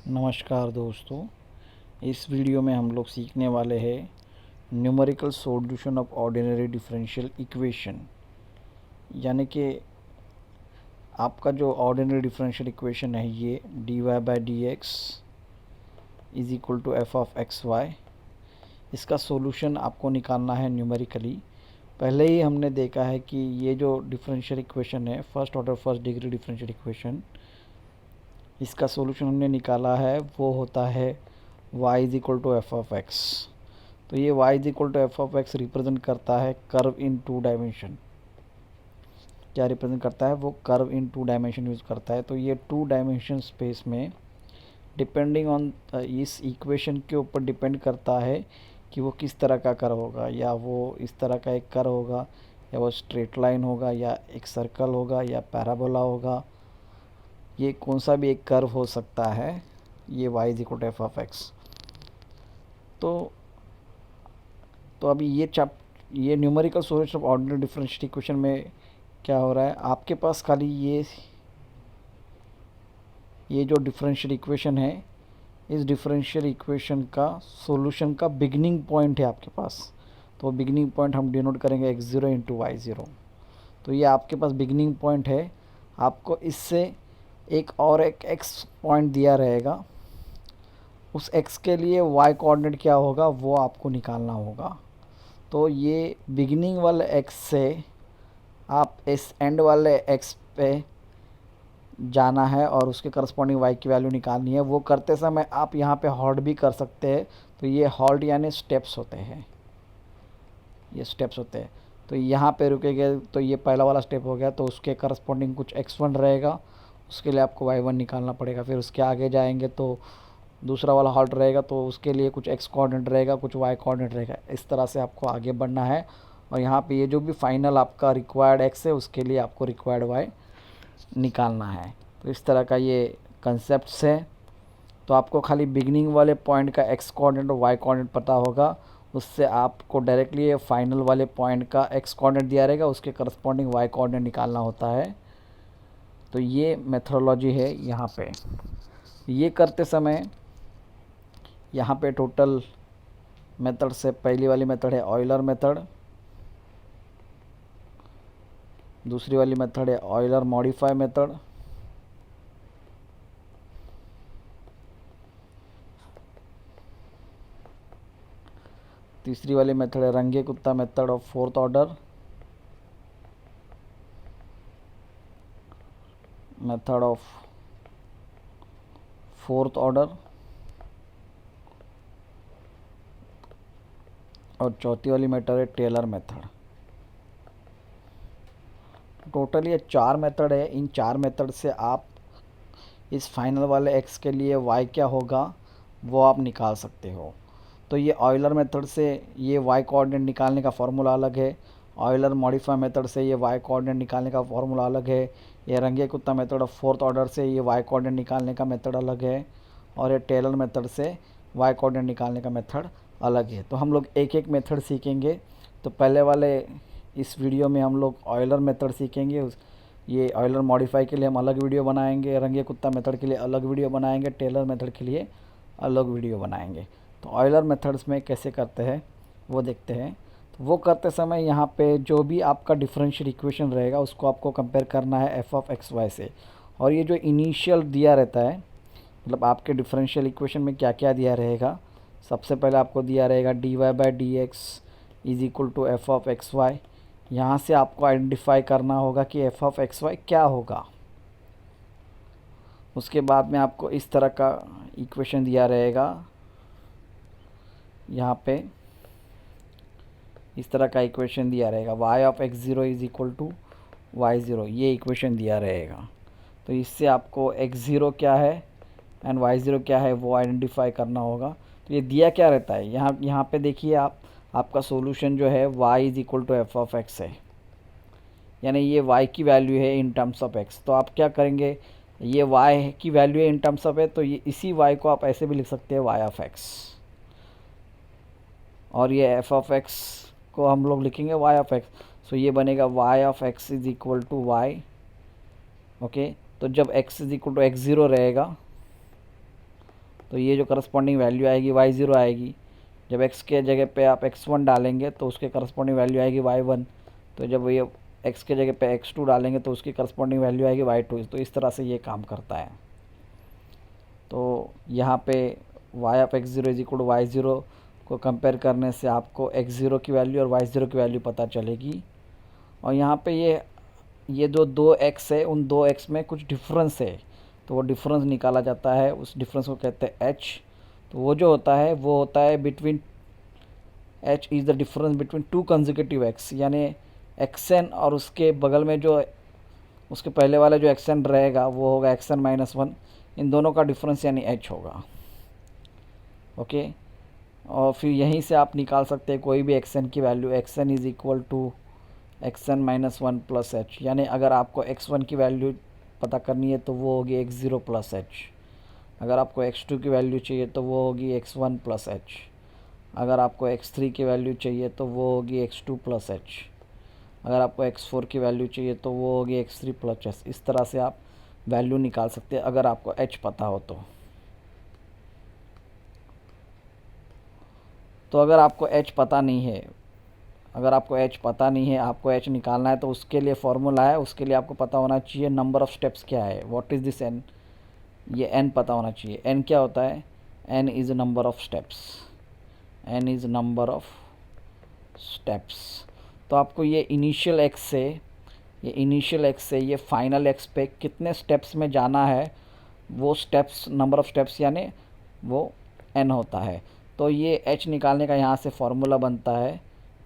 नमस्कार दोस्तों, इस वीडियो में हम लोग सीखने वाले हैं numerical solution of ordinary differential equation. यानी कि आपका जो ऑर्डिनरी डिफरेंशियल इक्वेशन है ये dy by D X is equal to F of X Y, इसका सॉल्यूशन आपको निकालना है न्यूमेरिकली। पहले ही हमने देखा है कि ये जो डिफरेंशियल इक्वेशन है first order first degree differential equation, इसका सॉल्यूशन हमने निकाला है वो होता है y is equal to F of X. तो ये y is equal to F of X represent करता है कर्व इन टू डायमेंशन। क्या रिप्रेजेंट करता है? वो curve in two dimension use करता है। तो ये टू डायमेंशन स्पेस में डिपेंडिंग ऑन इस इक्वेशन के ऊपर डिपेंड करता है कि वो किस तरह का कर्व होगा, या वो इस तरह का एक कर्व होगा, या वो स्ट्रेट लाइन होगा, या एक सर्कल होगा, या पैराबोला होगा। ये कौन सा भी एक कर्व हो सकता है, ये y is equal to F of X. तो अभी ये numerical solution of ordinary differential equation में क्या हो रहा है, आपके पास खाली ये जो डिफरेंशियल इक्वेशन है, इस डिफरेंशियल इक्वेशन का सॉल्यूशन का बिगिनिंग पॉइंट है आपके पास। तो बिगिनिंग पॉइंट हम डिनोट करेंगे x0 इंटू वाई ज़ीरो। तो ये आपके पास बिगिनिंग पॉइंट है। आपको इससे एक x पॉइंट दिया रहेगा, उस x के लिए y कोऑर्डिनेट क्या होगा वो आपको निकालना होगा। तो ये बिगिनिंग वाले x से आप इस एंड वाले x पे जाना है और उसके करस्पॉन्डिंग y की वैल्यू निकालनी है। वो करते समय आप यहाँ पे हॉल्ट भी कर सकते हैं। तो ये हॉल्ट यानी स्टेप्स होते हैं, ये स्टेप्स होते हैं। तो यहाँ पे रुकेंगे तो ये पहला वाला स्टेप हो गया, तो उसके करस्पॉन्डिंग कुछ x1 रहेगा, उसके लिए आपको y1 निकालना पड़ेगा। फिर उसके आगे जाएंगे तो दूसरा वाला हॉल्ट रहेगा, तो उसके लिए कुछ x कोऑर्डिनेट रहेगा, कुछ y कोऑर्डिनेट रहेगा। इस तरह से आपको आगे बढ़ना है। और यहाँ पे ये जो भी फाइनल आपका रिक्वायर्ड x है उसके लिए आपको रिक्वायर्ड y निकालना है। तो इस तरह का ये कंसेप्ट है। तो आपको खाली बिगिनिंग वाले पॉइंट का x कोऑर्डिनेट और y कोऑर्डिनेट पता होगा, उससे आपको डायरेक्टली ये फाइनल वाले पॉइंट का x कोऑर्डिनेट दिया रहेगा, उसके करस्पॉन्डिंग y कोऑर्डिनेट निकालना होता है। तो ये मेथोडोलॉजी है यहाँ पे। ये करते समय यहाँ पे टोटल मेथड से पहली वाली मेथड है ऑयलर मेथड, दूसरी वाली मेथड है ऑयलर मॉडिफाई मेथड, तीसरी वाली मेथड है रंगे कुत्ता method of fourth order, method of fourth order, और चौथी वाली मेथड है टेलर मेथड। टोटल ये 4 मेथड है। इन 4 मेथड से आप इस फाइनल वाले x के लिए y क्या होगा वो आप निकाल सकते हो। तो ये ऑयलर मेथड से ये y कोऑर्डिनेट निकालने का फॉर्मूला अलग है, ऑयलर मॉडिफाई मेथड से ये y कोऑर्डिनेट निकालने का फॉर्मूला अलग है, ये रंगे कुत्ता मेथड ऑफ फोर्थ ऑर्डर से ये y कोऑर्डिनेट निकालने का मेथड अलग है, और ये टेलर मेथड से y कोऑर्डिनेट निकालने का मेथड अलग है। तो हम लोग एक एक मेथड सीखेंगे। तो पहले वाले इस वीडियो में हम लोग ऑयलर मेथड सीखेंगे। ये ऑयलर मॉडिफाई के लिए हम अलग वीडियो बनाएंगे, रंगे कुत्ता मेथड के लिए अलग वीडियो बनाएंगे, टेलर मेथड के लिए अलग वीडियो बनाएंगे। तो ऑयलर मेथड्स में कैसे करते हैं वो देखते हैं। तो वो करते समय यहाँ पे जो भी आपका डिफरेंशियल इक्वेशन रहेगा उसको आपको कंपेयर करना है एफ ऑफ एक्स वाई से। और ये जो इनिशियल दिया रहता है, मतलब आपके डिफरेंशियल इक्वेशन में क्या क्या दिया रहेगा, सबसे पहले आपको दिया रहेगा D Y by D X is equal to F of X Y. यहाँ से आपको आइडेंटिफाई करना होगा कि एफ ऑफ एक्स वाई क्या होगा। उसके बाद में आपको इस तरह का इक्वेशन दिया रहेगा, यहाँ पे इस तरह का इक्वेशन दिया रहेगा y of X zero is equal to Y zero, ये इक्वेशन दिया रहेगा। तो इससे आपको x0 क्या है एंड y0 क्या है वो आइडेंटिफाई करना होगा। तो ये दिया क्या रहता है, यहाँ पे देखिए आपका सॉल्यूशन जो है y is equal to F of X है, यानी ये y की वैल्यू है इन टर्म्स ऑफ x। तो आप क्या करेंगे, ये y की वैल्यू है इन टर्म्स ऑफ है, तो ये इसी y को आप ऐसे भी लिख सकते हैं y ऑफ x, और ये f ऑफ x को हम लोग लिखेंगे y ऑफ x। सो ये बनेगा y of x is equal to Y. Okay, तो जब x is equal to x0 रहेगा तो ये जो करस्पॉन्डिंग वैल्यू आएगी y0 आएगी। जब x के जगह पे आप x1 डालेंगे तो उसके करस्पॉन्डिंग वैल्यू आएगी y1। तो जब ये x के जगह पे x2 डालेंगे तो उसकी करस्पॉन्डिंग वैल्यू आएगी y2। तो इस तरह से ये काम करता है। तो यहाँ पे y(x0) = y0 को कंपेयर करने से आपको x0 की वैल्यू और y0 की वैल्यू पता चलेगी। और यहाँ पे ये जो दो x है उन दो x में कुछ डिफरेंस है, तो वो डिफरेंस निकाला जाता है, उस डिफरेंस को कहते हैं h। तो वो जो होता है वो होता है between h is the difference between two consecutive x, यानी xn और उसके बगल में जो उसके पहले वाला जो xn रहेगा वो होगा xn-1। इन दोनों का डिफरेंस यानी h होगा। ओके, और फिर यहीं से आप निकाल सकते हैं कोई भी xn की वैल्यू। xn = xn-1 + h, यानी अगर आपको x1 की वैल्यू पता करनी है तो वो होगी x0 + h। अगर आपको x2 की वैल्यू चाहिए तो वो होगी x1 + h। अगर आपको x3 की वैल्यू चाहिए तो वो होगी x2 + h। अगर आपको x4 की वैल्यू चाहिए तो वो होगी x3 + h। इस तरह से आप वैल्यू निकाल सकते हैं अगर आपको h पता हो तो अगर आपको h पता नहीं है, आपको h निकालना है तो उसके लिए फॉर्मूला है। उसके लिए आपको पता होना चाहिए नंबर ऑफ़ स्टेप्स क्या है, व्हाट इज़ दिस n। ये n पता होना चाहिए। n क्या होता है? n is number of steps. तो आपको ये इनिशियल x से ये फाइनल x पे कितने स्टेप्स में जाना है, वो स्टेप्स, नंबर ऑफ़ स्टेप्स यानी वो n होता है। तो ये h निकालने का यहाँ से फॉर्मूला बनता है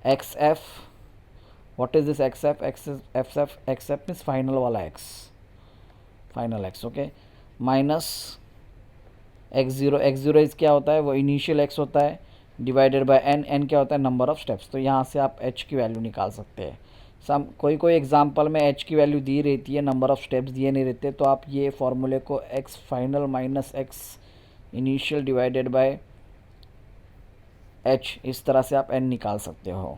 xf। What is this xf? xf means final वाला x, okay, minus x0। Is क्या होता है? वो इनिशियल x होता है, डिवाइडेड बाय n क्या होता है? Number of steps. तो यहाँ से आप h की वैल्यू निकाल सकते हैं। कोई एग्जांपल में h की वैल्यू दी रहती है, नंबर ऑफ़ स्टेप्स दिए नहीं रहते, तो आप ये फॉर्मूले को x final minus x initial divided by h, इस तरह से आप n निकाल सकते हो।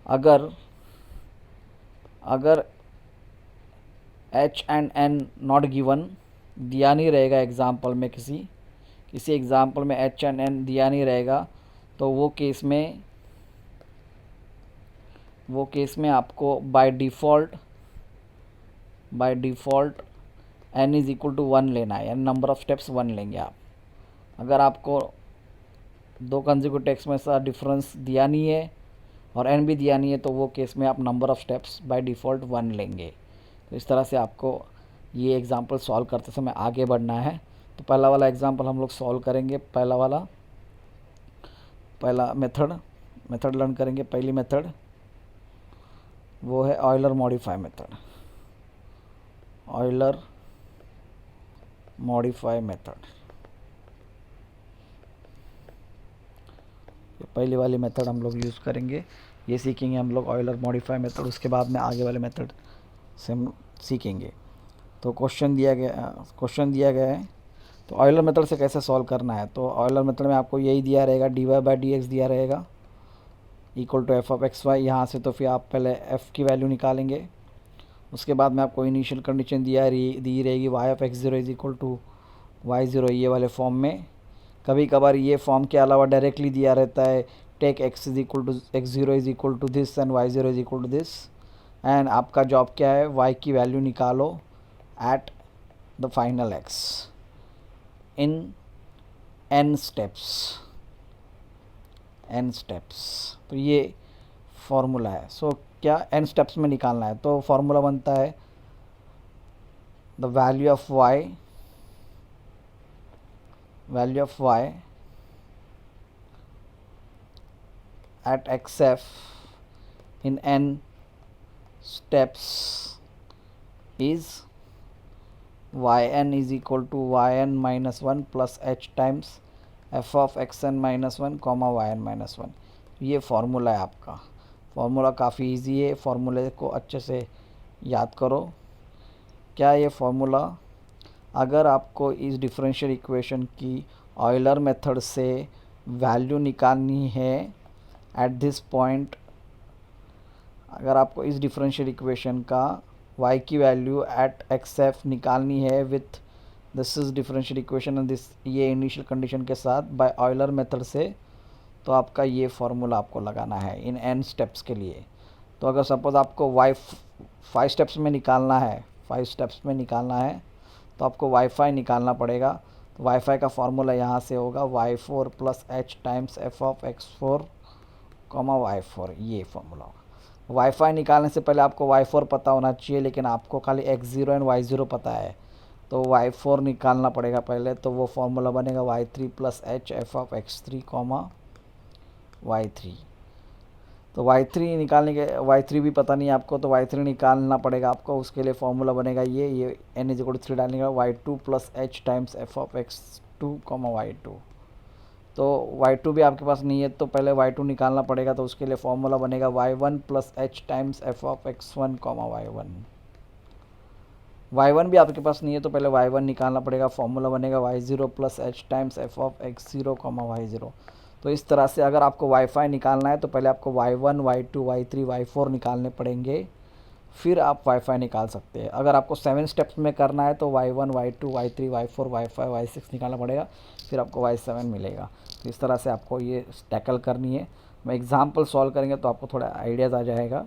अगर h and n not given, दिया नहीं रहेगा एग्जांपल में, किसी एग्जांपल में h एंड n दिया नहीं रहेगा, तो वो केस में आपको बाय डिफ़ॉल्ट n = 1 लेना है, यानी नंबर ऑफ़ स्टेप्स 1 लेंगे आप। अगर आपको दो कंसेक्यूटिव x में सा डिफरेंस दिया नहीं है और n भी दिया नहीं है तो वो केस में आप number of steps by default 1 लेंगे। तो इस तरह से आपको ये एग्जांपल सॉल्व करते समय आगे बढ़ना है। तो पहला वाला एग्जांपल हम लोग सॉल्व करेंगे। पहला मेथड लर्न करेंगे। पहली मेथड वो है ऑयलर मॉडिफाई मेथड। पहली वाली मेथड हम लोग यूज़ करेंगे, ये सीखेंगे हम लोग ऑयलर मॉडिफाई मेथड। उसके बाद में आगे वाले मेथड से हम सीखेंगे। तो क्वेश्चन दिया गया है, तो ऑयलर मेथड से कैसे सॉल्व करना है। तो ऑयलर मेथड में आपको यही दिया रहेगा, dy/dx दिया रहेगा = f(x, y)। यहाँ से तो फिर आप पहले f की वैल्यू निकालेंगे। उसके बाद में आपको इनिशियल कंडीशन दी रहेगी y(x0) = y0, ये वाले फॉर्म में। कभी कभार ये फॉर्म के अलावा डायरेक्टली दिया रहता है, take x0 = this and y0 = this. And आपका जॉब क्या है? y की वैल्यू निकालो at the final x in n steps. तो ये फॉर्मूला है। सो क्या n स्टेप्स में निकालना है, तो फॉर्मूला बनता है the value of y at xf in n steps is yn = yn-1 plus h times f of xn-1, yn-1। ये फार्मूला है आपका। फार्मूला काफ़ी इजी है, फार्मूले को अच्छे से याद करो। क्या ये फार्मूला, अगर आपको इस डिफरेंशियल इक्वेशन की ऑयलर मेथड से वैल्यू निकालनी है एट दिस पॉइंट, अगर आपको इस डिफरेंशियल इक्वेशन का y की वैल्यू एट xf निकालनी है with this is differential equation and this, ये इनिशियल कंडीशन के साथ बाय ऑयलर मेथड से, तो आपका ये फार्मूला आपको लगाना है इन n स्टेप्स के लिए। तो अगर सपोज आपको y 5 स्टेप्स में निकालना है, 5 स्टेप्स में निकालना है, तो आपको वाईफाई निकालना पड़ेगा। तो वाईफाई का फार्मूला यहाँ से होगा y4 plus H times F of x4 comma y4, ये फार्मूला होगा। वाईफाई निकालने से पहले आपको y4 पता होना चाहिए, लेकिन आपको खाली x0 एंड y0 पता है, तो y4 निकालना पड़ेगा पहले। तो वो फार्मूला बनेगा y3 plus H F of x3 comma y3। तो y3 निकालने के, y3 भी पता नहीं आपको, तो y3 निकालना पड़ेगा आपको। उसके लिए फार्मूला बनेगा ये n इज इक्वल टू 3 डालने का y2 plus H times F of x2 comma y2। तो y2 भी आपके पास नहीं है, तो पहले y2 निकालना पड़ेगा। तो उसके लिए फार्मूला बनेगा y1 plus H times F of x1 comma y1। y1 भी आपके पास नहीं है, तो पहले y1 निकालना पड़ेगा। फार्मूला बनेगा y0 plus H times F of x0 comma y0। तो इस तरह से अगर आपको वाईफाई निकालना है तो पहले आपको y1, y2, y3, y4 निकालने पड़ेंगे, फिर आप वाईफाई निकाल सकते हैं। अगर आपको 7 स्टेप्स में करना है तो y1, y2, y3, y4, y5, y6 निकालना पड़ेगा, फिर आपको y7 मिलेगा। तो इस तरह से आपको ये टैकल करनी है। मैं एग्जाम्पल सॉल्व करेंगे तो आपको थोड़ा आइडियाज़ आ जाएगा।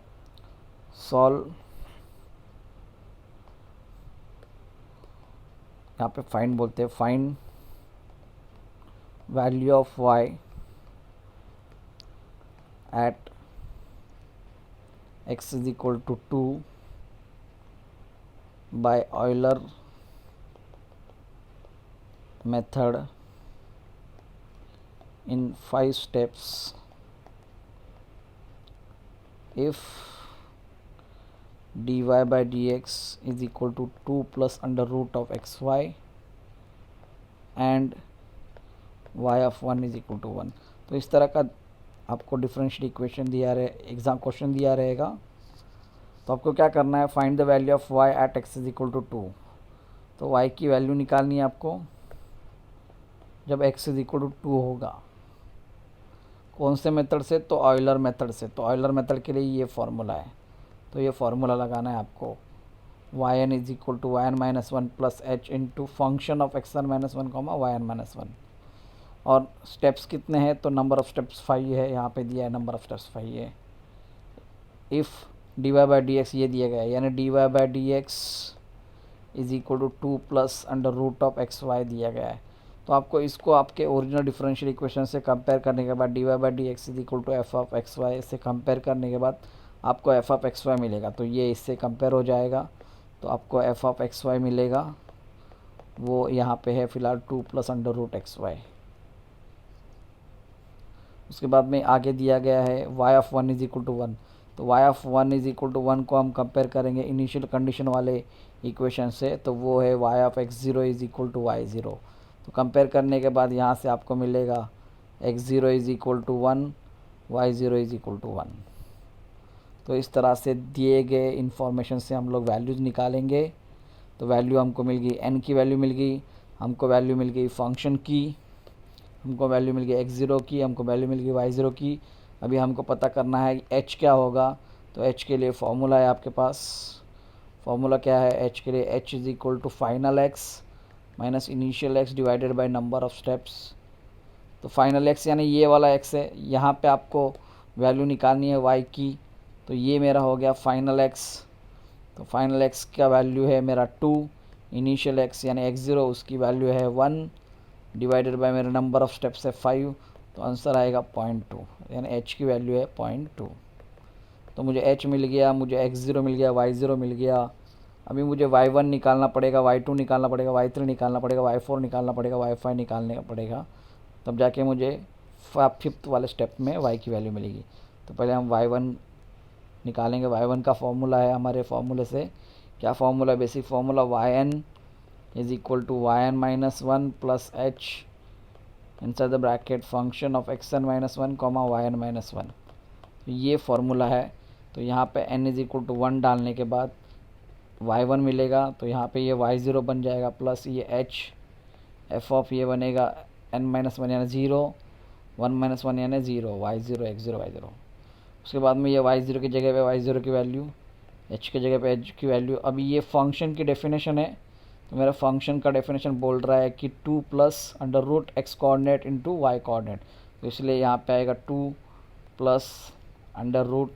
सॉल्व, यहाँ पे फाइंड बोलते हैं, find value of y at x is equal to 2 by Euler method in 5 steps if dy by dx is equal to 2 plus under root of xy and y of 1 is equal to 1। तो इस तरह का आपको differential equation दिया रहे, exam question दिया रहेगा। तो आपको क्या करना है, find the value of y at x is equal to 2। तो y की वैल्यू निकालनी है आपको जब x इज इक्वल टू 2 होगा। कौन से मेथड से, तो ऑयलर मेथड से। तो ऑयलर मेथड के लिए ये फार्मूला है, तो ये फार्मूला लगाना है आपको। yn is equal to yn minus 1 plus H into function of x1 minus 1 comma yn minus 1। और स्टेप्स कितने हैं, तो नंबर ऑफ़ स्टेप्स 5 है, यहाँ पे दिया है नंबर ऑफ़ स्टेप्स 5 है। If D Y by D X ये दिया गया है, यानी D Y by D X is equal to 2 plus under root of X Y दिया गया है। तो आपको इसको आपके ओरिजिनल डिफरेंशियल इक्वेशन से कंपेयर करने के बाद D Y by D X is equal to F of X Y से कंपेयर करने के बाद आपको एफ ऑफ एक्स वाई मिलेगा। तो ये इससे कंपेयर हो जाएगा, तो आपको एफ ऑफ एक्स वाई मिलेगा, वो यहाँ पे है फ़िलहाल 2 plus under root X Y. उसके बाद में आगे दिया गया है y of 1 is equal to 1। तो y of 1 is equal to 1 को हम कंपेयर करेंगे इनिशियल कंडीशन वाले इक्वेशन से, तो वो है y of x0 is equal to y0। तो कंपेयर करने के बाद यहाँ से आपको मिलेगा x0 is equal to 1, y0 is equal to 1। तो इस तरह से दिए गए इंफॉर्मेशन से हम लोग वैल्यूज़ निकालेंगे। तो वैल्यू हमको मिल गई, n की वैल्यू मिल गई, हमको वैल्यू मिल गई फंक्शन की, हमको वैल्यू मिल गई x0 की, हमको वैल्यू मिल गई y0 की। अभी हमको पता करना है h क्या होगा। तो h के लिए फॉर्मूला है आपके पास। फॉर्मूला क्या है h के लिए, h is equal to final x minus initial x divided by number of steps. तो फाइनल x यानी ये वाला x है, यहाँ पे आपको वैल्यू निकालनी है y की। तो ये मेरा हो गया फाइनल x। तो फाइनल x का वैल्यू है मेरा 2, इनिशियल x यानी x0 उसकी वैल्यू है 1 डिवाइडेड बाय मेरा नंबर ऑफ़ स्टेप्स है 5। तो आंसर आएगा 0.2, यानी h की वैल्यू है 0.2। तो मुझे h मिल गया, मुझे x0 मिल गया, y0 मिल गया। अभी मुझे y1 निकालना पड़ेगा, y2 निकालना पड़ेगा, y3 निकालना पड़ेगा, y4 निकालना पड़ेगा, y5 निकालने का पड़ेगा, तब जाके मुझे 5th वाले स्टेप में y की वैल्यू मिलेगी। तो पहले हम y1 निकालेंगे। y1 का फॉर्मूला है, हमारे फॉर्मूले से क्या formula, basic formula yn is equal to yn minus 1 plus h inside the bracket function of xn minus 1 comma yn minus 1। तो ये फार्मूला है। तो यहाँ पे n इज इक्वल टू 1 डालने के बाद y1 मिलेगा, तो यहाँ पे ये y0 बन जाएगा प्लस ये h f ऑफ ये बनेगा n माइनस 1 यानी 0, 1 माइनस 1 यानी 0, y0 x0 y0। उसके बाद में ये y0 की जगह पे y0 की वैल्यू, h की जगह पे h की वैल्यू। अभी ये फंक्शन की डेफिनेशन है, तो मेरा फंक्शन का डेफिनेशन बोल रहा है कि 2 plus under root X coordinate into Y coordinate, तो इसलिए यहाँ पे आएगा 2 plus under root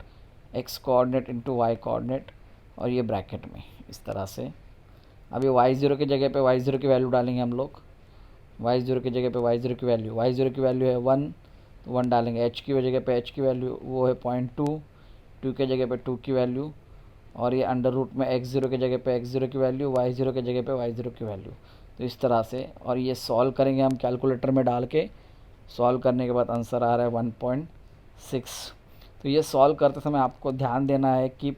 X coordinate into Y coordinate, और ये ब्रैकेट में इस तरह से। अभी y0 की जगह पे y0 की वैल्यू डालेंगे हम लोग, y0 की जगह पे y0 की वैल्यू, y0 की वैल्यू है 1 तो 1 डालेंगे, h की जगह पे h की वैल्यू वो है 0.2, 2 की जगह पे 2 की वैल्यू, और ये अंडर रूट में x0 की जगह पे x0 की वैल्यू, y0 की जगह पे y0 की वैल्यू। तो इस तरह से, और ये सॉल्व करेंगे हम कैलकुलेटर में डाल के। सॉल्व करने के बाद आंसर आ रहा है 1.6। तो ये सॉल्व करते समय आपको ध्यान देना है कि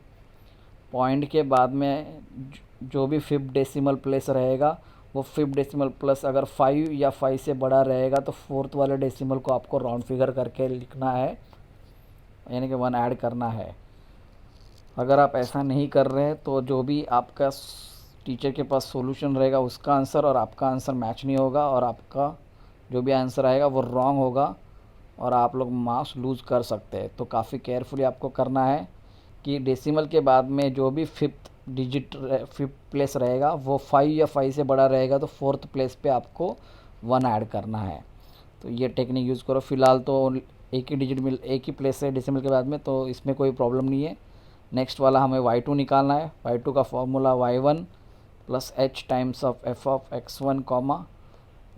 पॉइंट के बाद में जो भी फिफ्थ डेसिमल प्लेस रहेगा, वो फिफ्थ डेसिमल प्लस अगर 5 या 5 से बड़ा रहेगा तो फोर्थ वाले डेसिमल को आपको राउंड फिगर करके लिखना है, यानी कि 1 ऐड करना है। अगर आप ऐसा नहीं कर रहे हैं तो जो भी आपका टीचर के पास सॉल्यूशन रहेगा उसका आंसर और आपका आंसर मैच नहीं होगा, और आपका जो भी आंसर आएगा वो रॉन्ग होगा, और आप लोग मार्क्स लूज़ कर सकते हैं। तो काफ़ी केयरफुली आपको करना है कि डेसिमल के बाद में जो भी फिफ्थ प्लेस रहेगा वो 5 या 5 से बड़ा रहेगा तो फोर्थ प्लेस पे आपको 1 ऐड करना है। तो ये टेक्निक यूज़ करो। फ़िलहाल तो एक ही प्लेस है डेसिमल के बाद में, तो इसमें कोई प्रॉब्लम नहीं है। नेक्स्ट वाला हमें y2 निकालना है। y2 का formula y1 plus h times of f of x1 comma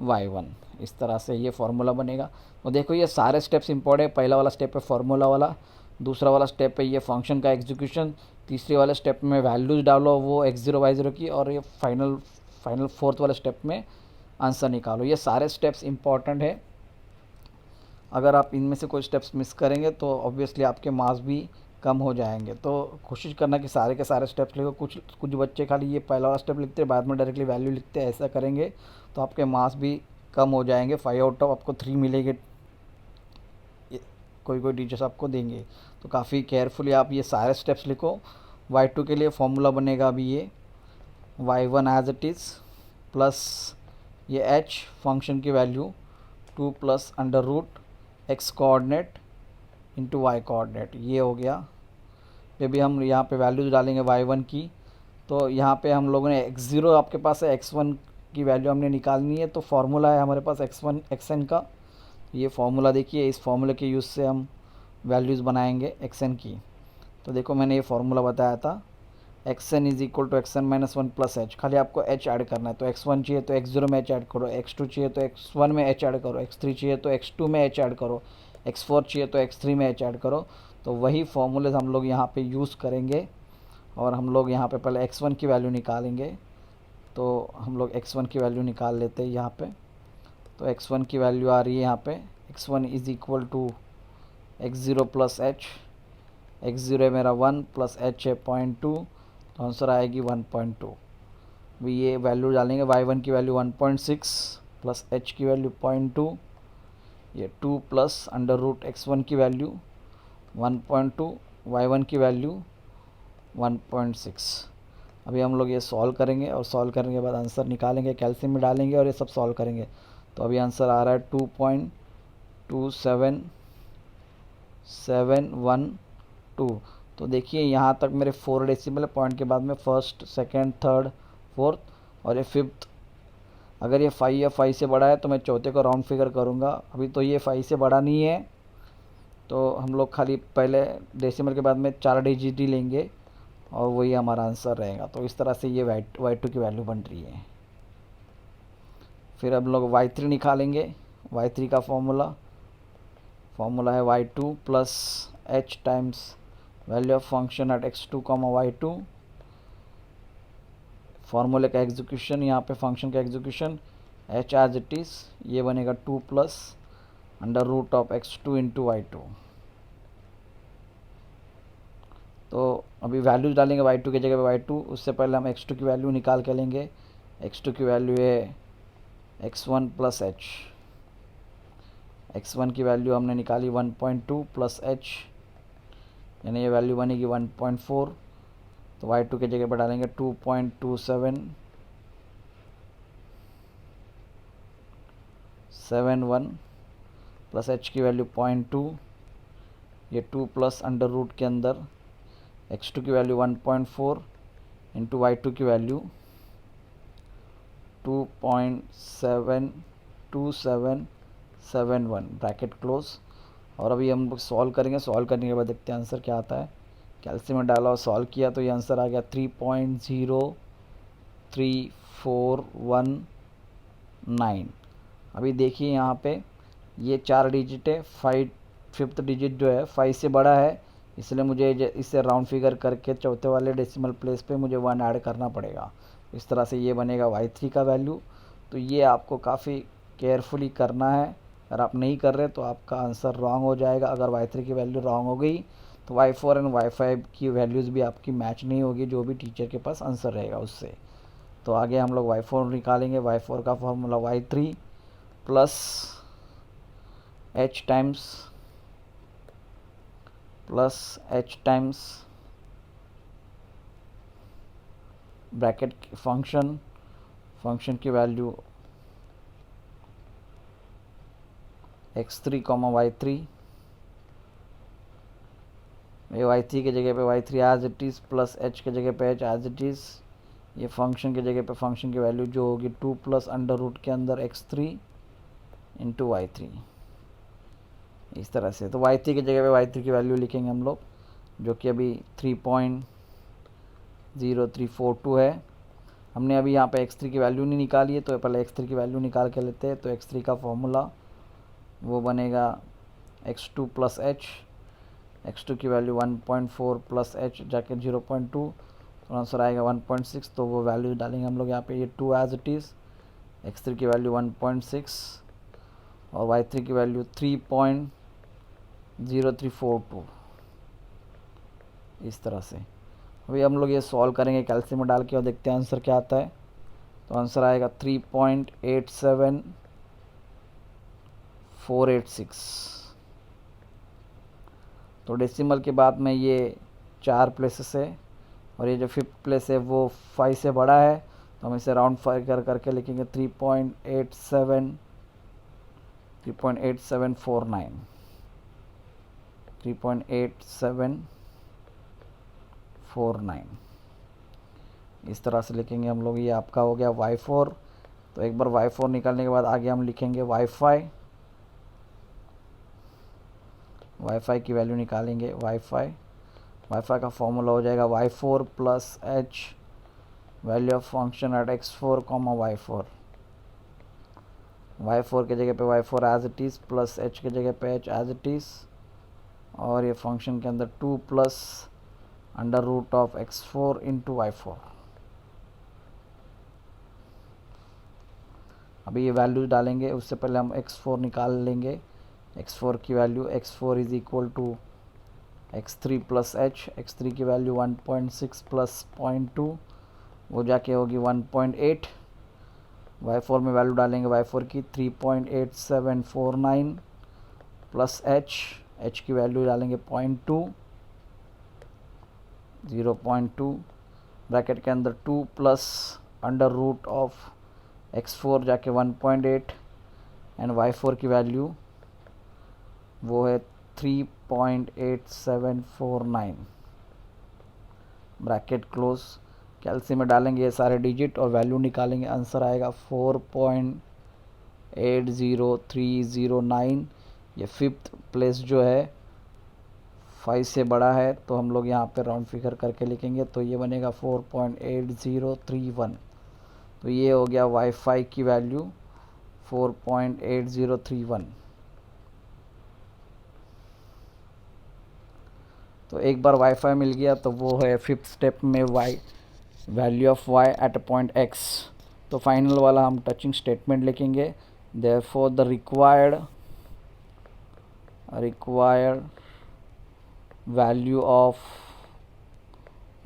y1, इस तरह से ये फार्मूला बनेगा। तो देखो ये सारे स्टेप्स इंपॉर्टेंट है। पहला वाला स्टेप है फार्मूला वाला, दूसरा वाला स्टेप है ये फंक्शन का एग्जीक्यूशन, तीसरे वाले स्टेप में वैल्यूज डालो वो x0 y0 की, और ये फाइनल फोर्थ वाले स्टेप में आंसर निकालो। ये सारे स्टेप्स इंपॉर्टेंट है। अगर आप इनमें से कोई स्टेप्स मिस करेंगे तो ऑब्वियसली आपके मार्क्स भी कम हो जाएंगे। तो कोशिश करना कि सारे के सारे स्टेप्स लिखो। कुछ बच्चे खाली ये पहला वाला स्टेप लिखते हैं, बाद में डायरेक्टली वैल्यू लिखते हैं। ऐसा करेंगे तो आपके मार्क्स भी कम हो जाएंगे। 5 आउट ऑफ आपको 3 मिलेंगे, कोई टीचर्स आपको देंगे। तो काफ़ी केयरफुली आप ये सारे स्टेप्स लिखो। y2 के लिए फॉर्मूला बनेगा अभी ये y1 as it is plus ये h फंक्शन की value 2 plus under root X coordinate into Y coordinate, ये हो गया। फिर भी हम यहाँ पे वैल्यूज डालेंगे y1 की। तो यहाँ पे हम लोगों ने x0 आपके पास है, x1 की वैल्यू हमने निकालनी है। तो फार्मूला है हमारे पास x1 xn का। ये फार्मूला देखिए, इस फार्मूले के यूज़ से हम वैल्यूज़ बनाएंगे xn की। तो देखो मैंने ये फार्मूला बताया था, xn is equal to xn minus 1 plus h। खाली आपको h ऐड करना है। तो x1 चाहिए तो x0 में h ऐड करो, x2 चाहिए तो x1 में h ऐड करो, x3 चाहिए तो x2 में h ऐड करो, x4 चाहिए तो x3 में h ऐड करो। तो वही फॉर्मूले हम लोग यहाँ पे यूज़ करेंगे, और हम लोग यहाँ पे पहले x1 की वैल्यू निकालेंगे। तो हम लोग x1 की वैल्यू निकाल लेते हैं यहाँ पे। तो x1 की वैल्यू आ रही है यहाँ पे, x1 is equal to x0 plus h। x0 है मेरा 1 प्लस h है 0.2, तो आंसर आएगी 1.2। अभी ये वैल्यू डालेंगे, y1 की वैल्यू 1.6 प्लस h की वैल्यू 0.2, ये 2 प्लस अंडर रूट x1 की वैल्यू 1.2, y1 की वैल्यू 1.6। अभी हम लोग ये सॉल्व करेंगे, और सॉल्व करने के बाद आंसर निकालेंगे, कैल्शियम में डालेंगे और ये सब सॉल्व करेंगे। तो अभी आंसर आ रहा है 2.27712। तो देखिए यहाँ तक मेरे 4 डेसिमल पॉइंट के बाद में फर्स्ट, सेकंड, थर्ड, फोर्थ और ये फिफ्थ। अगर ये 5 या 5 से बड़ा है तो मैं चौथे को राउंड फिगर करूँगा। अभी तो ये 5 से बड़ा नहीं है, तो हम लोग खाली पहले डेसिमल के बाद में 4 डिजिट ही लेंगे, और वही हमारा आंसर रहेगा। तो इस तरह से ये y2 की वैल्यू बन रही है। फिर अब लोग y3 निकालेंगे। y3 का फॉर्मूला है y2 plus h times value of function at x2 comma y2। फार्मूले का एग्जीक्यूशन, यहाँ पे फंक्शन का execution h as it is, ये बनेगा 2 plus under root of x2 into y2। तो अभी वैल्यूज डालेंगे y2 की जगह पे y2। उससे पहले हम x2 की वैल्यू निकाल के लेंगे। x2 की वैल्यू है x1 प्लस h। x1 की वैल्यू हमने निकाली 1.2 प्लस h, यानी ये वैल्यू बनेगी 1.4। तो y2 की जगह पर डालेंगे 2.2771 प्लस h की वैल्यू 0.2, ये 2 प्लस अंडर रूट के अंदर x2 की वैल्यू 1.4 इंटू y2 की वैल्यू 2.72771 ब्रैकेट क्लोज। और अभी हम सॉल्व करेंगे, सॉल्व करने के बाद देखते हैं आंसर क्या आता है। कैल्शियम में डाला और सॉल्व किया तो ये आंसर आ गया 3.03419। अभी देखिए यहाँ पे ये 4 डिजिट है, फिफ्थ डिजिट जो है 5 से बड़ा है, इसलिए मुझे इसे राउंड फिगर करके चौथे वाले डेसिमल प्लेस पे मुझे 1 ऐड करना पड़ेगा। इस तरह से ये बनेगा y3 का वैल्यू। तो ये आपको काफ़ी केयरफुली करना है, अगर आप नहीं कर रहे तो आपका आंसर रॉन्ग हो जाएगा। अगर y3 की वैल्यू रॉन्ग हो गई तो y4 एंड y5 की वैल्यूज़ भी आपकी मैच नहीं होगी, जो भी टीचर के पास आंसर रहेगा उससे। तो आगे हम लोग y4 निकालेंगे। y4 का formula y3 plus h times bracket function की वैल्यू x3 y3, ये y3 के जगह पे y3 as it is plus h के जगह पे h एज इट इज़। ये फंक्शन के जगह पे फंक्शन की वैल्यू जो होगी 2 प्लस अंडर रूट के अंदर x3 इंटू y3, इस तरह से। तो y3 की जगह पे y3 की वैल्यू लिखेंगे हम लोग, जो कि अभी 3.0342 है। हमने अभी यहाँ पे x3 की वैल्यू नहीं निकाली है, तो पहले x3 की वैल्यू निकाल के लेते हैं। तो x3 का फॉर्मूला वो बनेगा x2 प्लस h, x2 की वैल्यू 1.4 प्लस h जाके 0.2, तो आंसर आएगा 1.6। तो वो वैल्यू डालेंगे हम लोग यहाँ पे, ये 2 एज इट इज़, x3 की वैल्यू 1.6 और y3 की वैल्यू 3.0342, इस तरह से। अभी हम लोग ये सॉल्व करेंगे कैल्शियम में डाल के और देखते हैं आंसर क्या आता है। तो आंसर आएगा 3.87486। तो डेसिमल के बाद में ये 4 प्लेसेस है और ये जो 5th प्लेस है वो 5 से बड़ा है, तो हम इसे राउंड फिगर करके लिखेंगे 3.8749, इस तरह से लिखेंगे हम लोग। ये आपका हो गया y4। तो एक बार y4 निकालने के बाद आगे हम लिखेंगे y5 की वैल्यू निकालेंगे। y5 का फॉर्मूला हो जाएगा y4 plus h, value of function at x4 y4। y4 के जगह पे y4 as it is plus h के जगह पे h एज इट इज़, और ये फंक्शन के अंदर 2 plus under root of x4 into y4। अभी ये वैल्यू डालेंगे, उससे पहले हम x4 निकाल लेंगे। x4 की value, x4 is equal to x3 plus h, x3 की वैल्यू 1.6 प्लस 0.2, वो जाके होगी 1.8। y4 में वैल्यू डालेंगे y4 की 3.8749 प्लस h की वैल्यू डालेंगे 0.2, ब्रैकेट के अंदर 2 plus under root of x4 जाके 1.8 एंड y4 की वैल्यू वो है 3.8749 ब्रैकेट क्लोज। कैल्शियम में डालेंगे ये सारे डिजिट और वैल्यू निकालेंगे, आंसर आएगा 4.80309। ये 5th प्लेस जो है 5 से बड़ा है, तो हम लोग यहाँ पे राउंड फिगर करके लिखेंगे, तो ये बनेगा 4.8031। तो ये हो गया y5 की वैल्यू 4.8031। तो एक बार y5 मिल गया तो वो है 5th स्टेप में वैल्यू ऑफ y एट पॉइंट x। तो फाइनल वाला हम टचिंग स्टेटमेंट लिखेंगे, therefore the required value of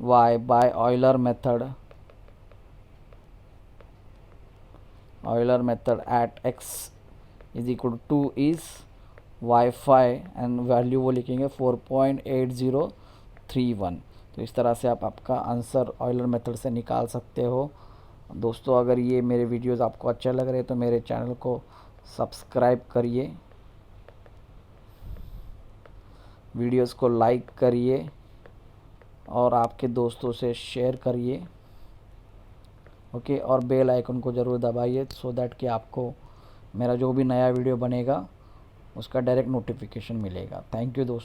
y by Euler method at x is equal to is y5 and value वो लिखेंगे 4.8031। तो इस तरह से आप आपका आंसर ऑयलर मेथड से निकाल सकते हो। दोस्तों, अगर ये मेरे वीडियोस आपको अच्छे लग रहे हैं तो मेरे चैनल को सब्सक्राइब करिए, वीडियोस को लाइक करिए और आपके दोस्तों से शेयर करिए। ओके, और बेल आइकन को ज़रूर दबाइए सो दैट कि आपको मेरा जो भी नया वीडियो बनेगा उसका डायरेक्ट नोटिफिकेशन मिलेगा। थैंक यू दोस्तों।